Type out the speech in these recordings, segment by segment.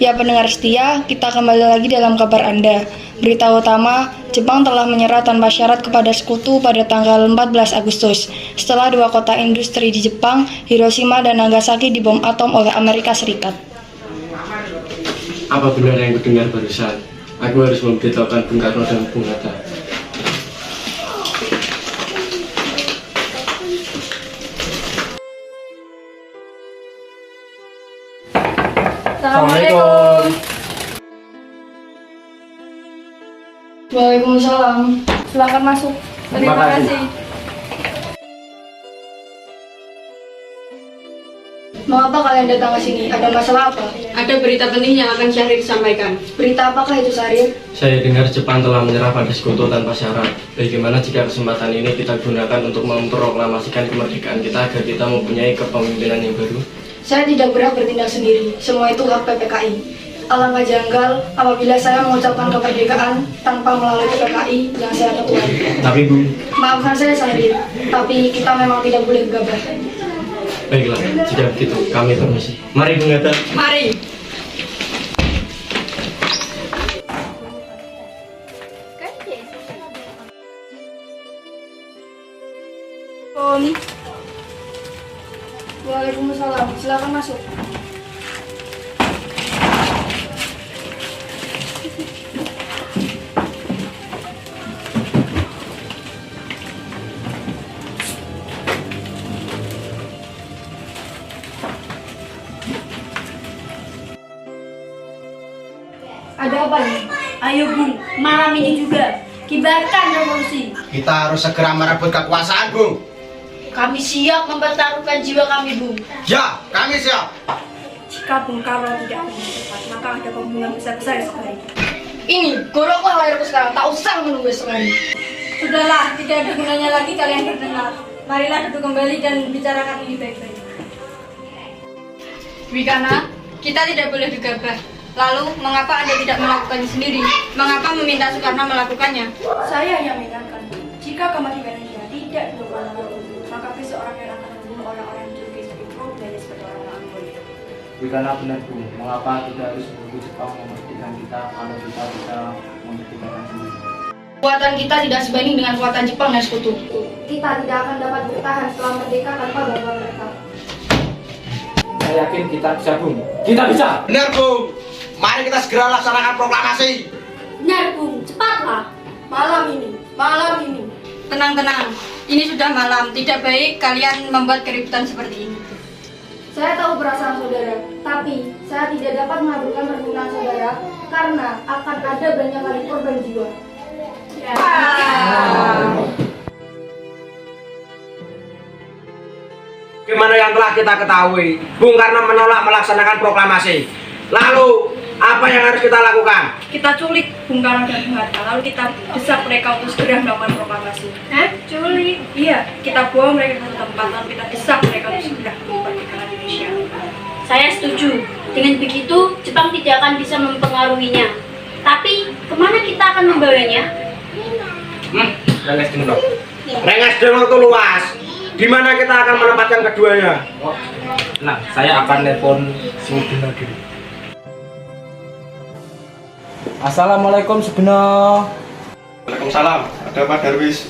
Ya pendengar setia, kita kembali lagi dalam kabar Anda. Berita utama, Jepang telah menyerah tanpa syarat kepada sekutu pada tanggal 14 Agustus. Setelah dua kota industri di Jepang, Hiroshima dan Nagasaki dibom atom oleh Amerika Serikat. Apa benar yang kudengar barusan? Aku harus memberitahukan Bung Karno dan Bung Hatta. Assalamualaikum. Waalaikumsalam. Silakan masuk. Terima kasih. Mengapa kalian datang ke sini? Ada masalah apa? Ada berita penting yang akan Syahrir sampaikan. Berita apakah itu, Syahrir? Saya dengar Jepang telah menyerah pada sekutu tanpa syarat. Bagaimana jika kesempatan ini kita gunakan untuk memproklamasikan kemerdekaan kita agar kita mempunyai kepemimpinan yang baru? Saya tidak berhak bertindak sendiri. Semua itu hak PPKI. Alangkah janggal apabila saya mengucapkan kemerdekaan tanpa melalui PPKI yang saya ketuai. Tapi Bu, Maafkan saya, Syahrir, tapi kita memang tidak boleh gegabah. baiklah, jika begitu kami permisi. Mari Bung Hatta. Mari. Waalaikumsalam. Silakan masuk. Ada apa nih? Ayo Bung, malam ini juga kibarkan revolusi. Kita harus segera merebut kekuasaan, Bung. Kami siap mempertaruhkan jiwa kami, Bung. Ya, kami siap. Jika Bung Karno tidak cepat, maka ada pembunuhan besar-besar sekali. Ini, goroklah lahirku sekarang. Tak usah menunggu esok hari. Sudahlah, tidak ada gunanya lagi kalian berdengar. Marilah duduk kembali dan bicarakan ini baik-baik. Wikana, kita tidak boleh gegabah. Lalu, mengapa Anda tidak melakukannya sendiri? Mengapa meminta Soekarno melakukannya? Saya yang mengingatkan, jika kemerdekaan Indonesia tidak dilakukan, maka besok orang yang akan membunuh orang-orang yang dicurigai sebagai pro budaya seperti orang-orang Mongolia. Karena benar Bu, mengapa kita harus menunggu Jepang memerdekakan kita kalau kita bisa memerdekakan sendiri? Kekuatan kita tidak sebanding dengan kekuatan Jepang dan sekutu. Kita tidak akan dapat bertahan setelah merdeka tanpa bantuan mereka. Saya yakin kita bisa Bung. Kita bisa! Benar, Bung. Mari kita segera laksanakan proklamasi. Benar Bung, cepatlah. Malam ini. Tenang-tenang, ini sudah malam. Tidak baik kalian membuat keributan seperti ini. Saya tahu perasaan saudara, tapi saya tidak dapat mengabulkan permintaan saudara karena akan ada banyak kali korban jiwa. Gimana yang telah kita ketahui, Bung Karno menolak melaksanakan proklamasi. Lalu, apa yang harus kita lakukan? Kita culik Bung Karno dan Bung Hatta, lalu kita desak mereka untuk segera melakukan proklamasi. Culik? Iya, kita bawa mereka ke satu tempat, lalu kita desak mereka untuk segera memerdekakan Indonesia. Saya setuju. Dengan begitu, Jepang tidak akan bisa mempengaruhinya. Tapi, kemana kita akan membawanya? Rengas Dengok. Rengas Dengok itu luas. Di mana kita akan menempatkan keduanya? Nah, saya akan telepon Sugena dulu. Assalamualaikum Sugena. Waalaikumsalam. Ada Pak Darwis.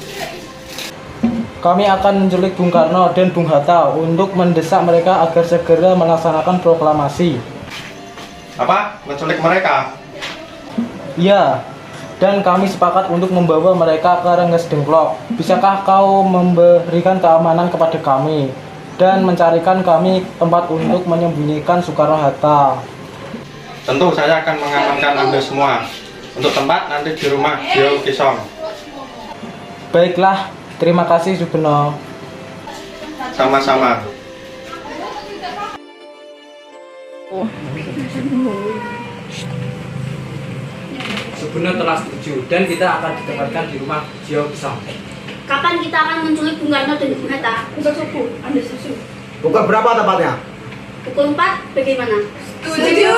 Kami akan menculik Bung Karno dan Bung Hatta untuk mendesak mereka agar segera melaksanakan proklamasi. Apa? Menculik mereka? Iya, dan kami sepakat untuk membawa mereka ke Rengas Dengklok. Bisakah kau memberikan keamanan kepada kami dan mencarikan kami tempat untuk menyembunyikan Soekarno-Hatta? Tentu saya akan mengamankan Anda semua. Untuk tempat nanti di rumah Gio Kisong. Baiklah, terima kasih Sugeno. Sama-sama. Sugeno telah setuju dan kita akan ditempatkan di rumah Gio Kisong. Kapan kita akan menculik Bung Karno dan Bung Hatta? Besok subuh, Anda setuju? Pukul berapa tepatnya? Pukul 4, bagaimana? Setuju!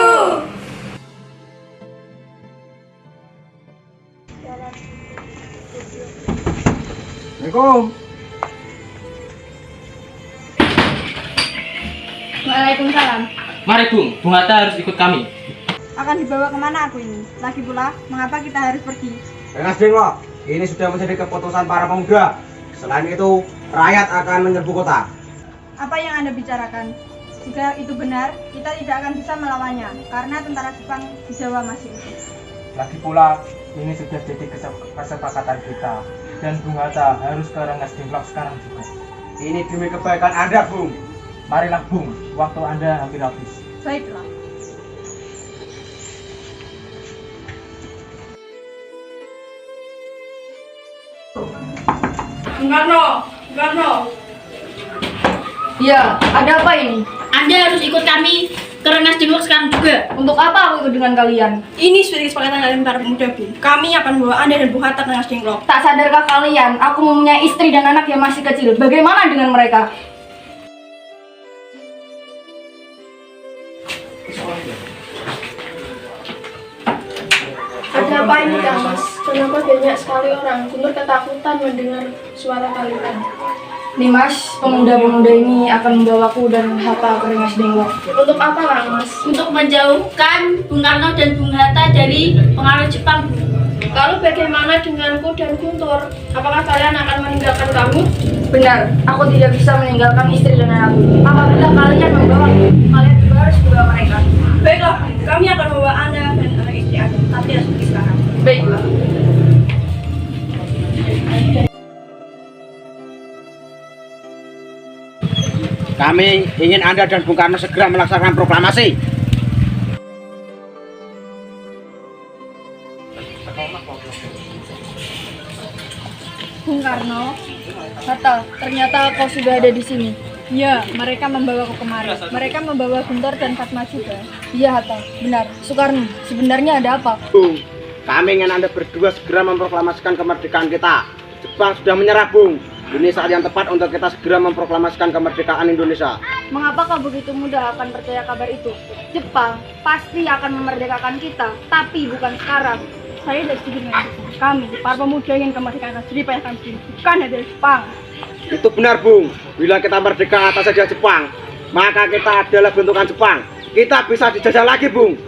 Assalamualaikum. Waalaikumsalam. Mari Bung Hatta harus ikut kami. Akan dibawa kemana aku ini? Lagi pula, mengapa kita harus pergi? Rengas Dengklok, ini sudah menjadi keputusan para pemuda. Selain itu, rakyat akan menyerbu kota. Apa yang Anda bicarakan? Jika itu benar, kita tidak akan bisa melawannya, karena tentara Jepang di Jawa masih utuh. Lagi pula, ini sudah jadi kesepakatan kita. Dan Bung Hatta harus ke Rengas Dengklok sekarang juga. Ini demi kebaikan Anda, Bung. Marilah Bung, waktu Anda hampir habis. Baiklah. Bung Karno. Ya, ada apa ini? Anda harus ikut kami ke Rengas Dengklok sekarang juga. Untuk apa aku ikut dengan kalian? Ini sudah kesepakatan kalian para pemuda, Bu. Kami akan membawa Anda dan Bung Hatta ke Rengas Dengklok. Tak sadarkah kalian, aku mempunyai istri dan anak yang masih kecil. Bagaimana dengan mereka? Ada apa ini, Kang Mas? Kenapa banyak sekali orang Guntur ketakutan mendengar suara kalian? Nimas, pemuda-pemuda ini akan membawaku dan Hatta ke Rengas Dengklok. Untuk apa, Kang Mas? Untuk menjauhkan Bung Karno dan Bung Hatta dari pengaruh Jepang. Lalu bagaimana denganku dan Guntur? Apakah kalian akan meninggalkan kami? Benar, aku tidak bisa meninggalkan istri dan anakku. Apabila kalian membawa, kalian juga harus membawa mereka. Baiklah, kami akan membawa Anda dan anak istri Anda, tapi harus pergi sekarang. Baiklah. Kami ingin Anda dan Bung Karno segera melaksanakan proklamasi. Bung Karno, Hatta, ternyata kau sudah ada di sini. Ya, mereka membawaku kemari. Mereka membawa Guntur dan Fatma juga. Iya, Hatta, benar. Soekarno, sebenarnya ada apa? Bung, kami ingin Anda berdua segera memproklamasikan kemerdekaan kita. Jepang sudah menyerah, Bung. Ini saat yang tepat untuk kita segera memproklamasikan kemerdekaan Indonesia. Mengapa kau begitu mudah akan percaya kabar itu? Jepang pasti akan memerdekakan kita, tapi bukan sekarang. Saya tidak setuju dengan itu. Kami, para pemuda yang kemerdekaan asli payahkan sendiri, bukan dari Jepang. Itu benar, Bung. Bila kita merdeka atas saja Jepang, maka kita adalah bentukan Jepang. Kita bisa dijajah lagi, Bung.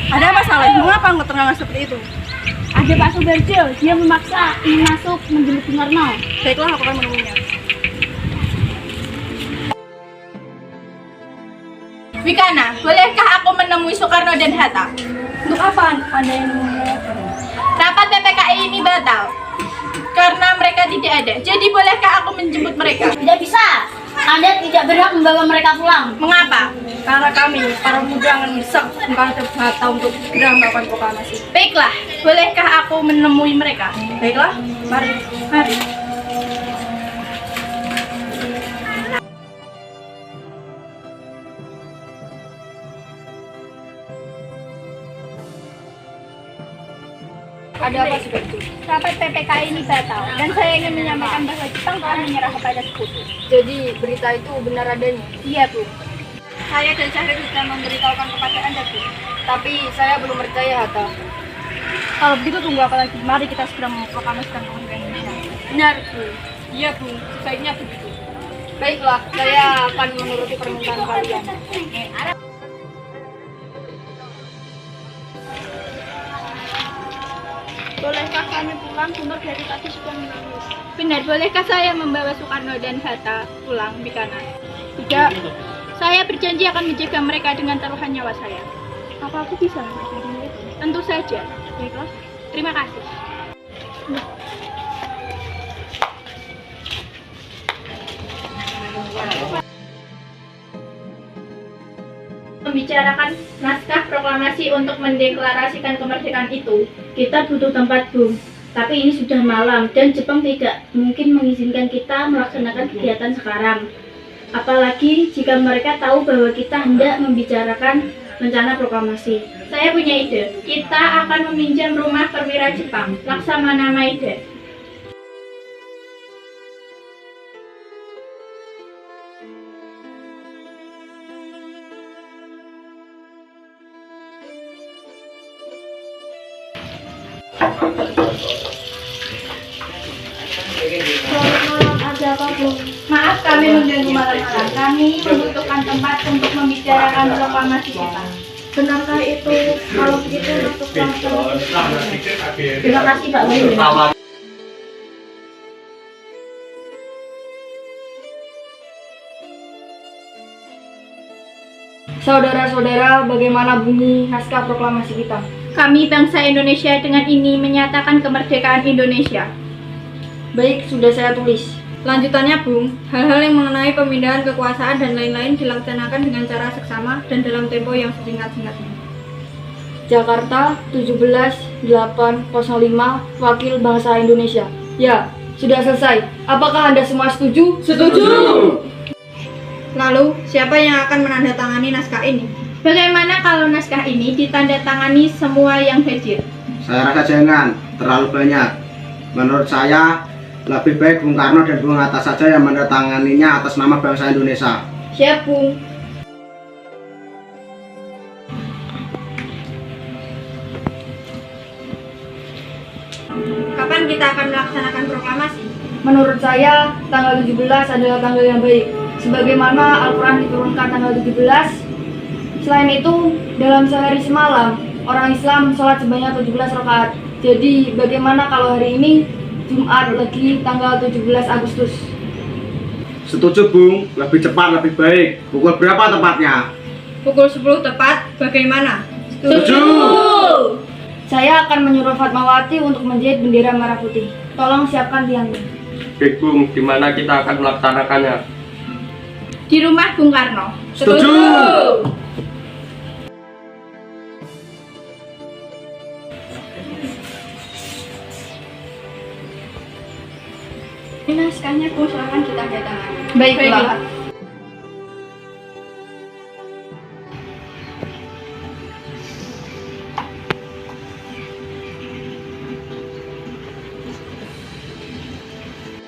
Ada masalah, mengapa engkau terengah seperti itu? Ada Pak Subarjo, dia memaksa ingin masuk menjemput Bung Karno. Baiklah, aku akan menemuinya. Wikana, bolehkah aku menemui Soekarno dan Hatta? Untuk apa Anda yang menemui? Rapat PPKI ini batal karena mereka tidak ada. Jadi bolehkah aku menjemput mereka? Tidak bisa. Anda tidak berhak membawa mereka pulang. Mengapa? Karena kami, para pemuda akan mendesak Bung Karno dan Bung Hatta untuk segera melakukan proklamasi. Baiklah, bolehkah aku menemui mereka? Baiklah, mari. Mari. Ada apa seperti itu? Rapat PPKI ini batal dan saya ingin menyampaikan bahwa Jepang telah menyerah kepada sekutu. Jadi berita itu benar adanya. Iya, Bu. Saya dan Syahrir sudah memberitahukan kepada Anda, Bu. Tapi saya belum percaya, Hatta. Kalau begitu tunggu apa lagi? Mari kita segera memproklamasikan kemerdekaan Indonesia. Benar, Bu. Iya, Bu. Sebaiknya begitu. Baiklah, saya akan menuruti permintaan kalian. Bolehkah kami pulang? Guntur dari tadi sudah menangis. Benar, bolehkah saya membawa Soekarno dan Hatta pulang, Bikana? Tidak. Saya berjanji akan menjaga mereka dengan taruhan nyawa saya. Apa aku bisa menjadi itu? Tentu saja. Baiklah. Terima kasih. Membicarakan naskah proklamasi untuk mendeklarasikan kemerdekaan itu, kita butuh tempat, Bung. Tapi ini sudah malam dan Jepang tidak mungkin mengizinkan kita melaksanakan kegiatan sekarang. Apalagi jika mereka tahu bahwa kita hendak membicarakan rencana proklamasi. Saya punya ide. Kita akan meminjam rumah perwira Jepang, Laksamana Maeda. Selamat malam, Aga. Ada apa, Bu? Maaf kami mengganggu malam-malam. Kami membutuhkan tempat untuk membicarakan proklamasi kita. Benarkah itu? Kalau begitu, untuk Terima kasih Pak Wali. Saudara-saudara, bagaimana bunyi naskah proklamasi kita? Kami bangsa Indonesia dengan ini menyatakan kemerdekaan Indonesia. Baik, sudah saya tulis. Lanjutannya, Bung, hal-hal yang mengenai pemindahan kekuasaan dan lain-lain dilaksanakan dengan cara seksama dan dalam tempo yang sesingkat-singkatnya. Jakarta, 17/8/05, Wakil Bangsa Indonesia. Ya, sudah selesai. Apakah Anda semua setuju? Setuju! Lalu, siapa yang akan menandatangani naskah ini? Bagaimana kalau naskah ini ditandatangani semua yang hadir? Saya rasa jangan terlalu banyak. Menurut saya lebih baik Bung Karno dan Bung Hatta saja yang menandatanganinya atas nama bangsa Indonesia. Siap, Bung. Kapan kita akan melaksanakan proklamasi? Menurut saya, tanggal 17 adalah tanggal yang baik. Sebagaimana Al-Quran diturunkan tanggal 17. Selain itu, dalam sehari semalam, orang Islam sholat sebanyak 17 rakaat. Jadi, bagaimana kalau hari ini, Jumat Legi, tanggal 17 Agustus? Setuju Bung, lebih cepat lebih baik. Pukul berapa tepatnya? Pukul 10 tepat, bagaimana? Setuju! Saya akan menyuruh Fatmawati untuk menjahit bendera merah putih. Tolong siapkan tiangnya. Baik Bung, di mana kita akan melaksanakannya? Di rumah Bung Karno. Setuju! Ini naskahnya, Bu, silahkan kita datangani. Baiklah.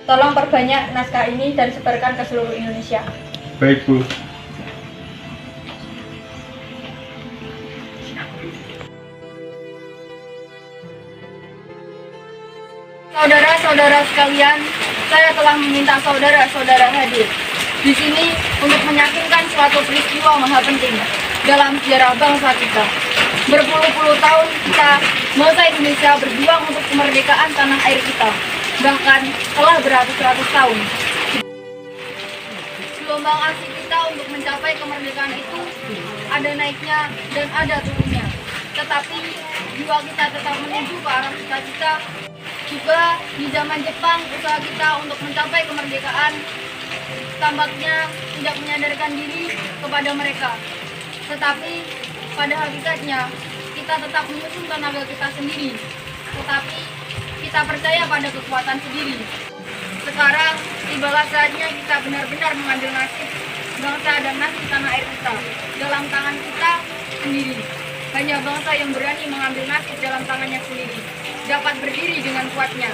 Tolong perbanyak naskah ini dan sebarkan ke seluruh Indonesia. Baik Bu. Saudara-saudara sekalian, saya telah meminta saudara-saudara hadir di sini untuk meyakinkan suatu peristiwa maha penting dalam sejarah bangsa kita. Berpuluh-puluh tahun kita, bangsa Indonesia berjuang untuk kemerdekaan tanah air kita. Bahkan telah beratus-ratus tahun. Gelombang aksi kita untuk mencapai kemerdekaan itu ada naiknya dan ada turunnya. Tetapi jiwa kita tetap menuju ke arah cita-cita. Juga di zaman Jepang, usaha kita untuk mencapai kemerdekaan tampaknya tidak menyadarkan diri kepada mereka. Tetapi pada hakikatnya kita tetap menyusun tenaga kita sendiri. Tetapi kita percaya pada kekuatan sendiri. Sekarang tibalah saatnya kita benar-benar mengambil nasib bangsa dan nasib tanah air kita dalam tangan kita sendiri. Hanya bangsa yang berani mengambil nasib dalam tangannya sendiri dapat berdiri dengan kuatnya.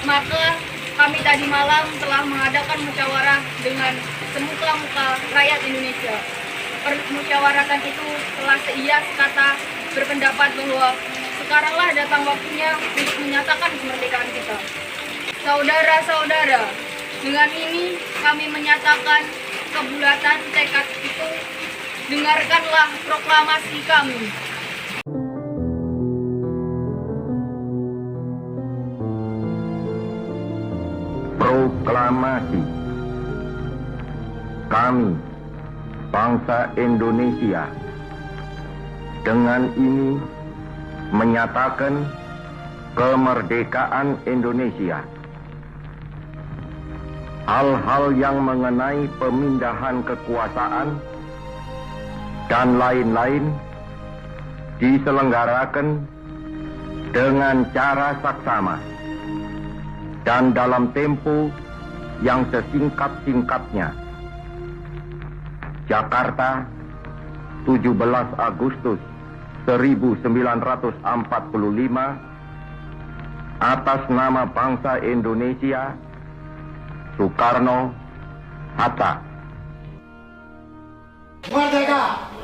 Maka kami tadi malam telah mengadakan musyawarah dengan semuka-muka rakyat Indonesia. Permusyawaratan itu telah seia sekata berpendapat bahwa sekaranglah datang waktunya untuk menyatakan kemerdekaan kita. Saudara-saudara, dengan ini kami menyatakan kebulatan tekad itu. Dengarkanlah proklamasi kami. Proklamasi. Kami, bangsa Indonesia, dengan ini menyatakan kemerdekaan Indonesia. Hal-hal yang mengenai pemindahan kekuasaan dan lain-lain diselenggarakan dengan cara saksama dan dalam tempo yang sesingkat-singkatnya. Jakarta, 17 Agustus 1945, atas nama bangsa Indonesia, Soekarno Hatta. Merdeka!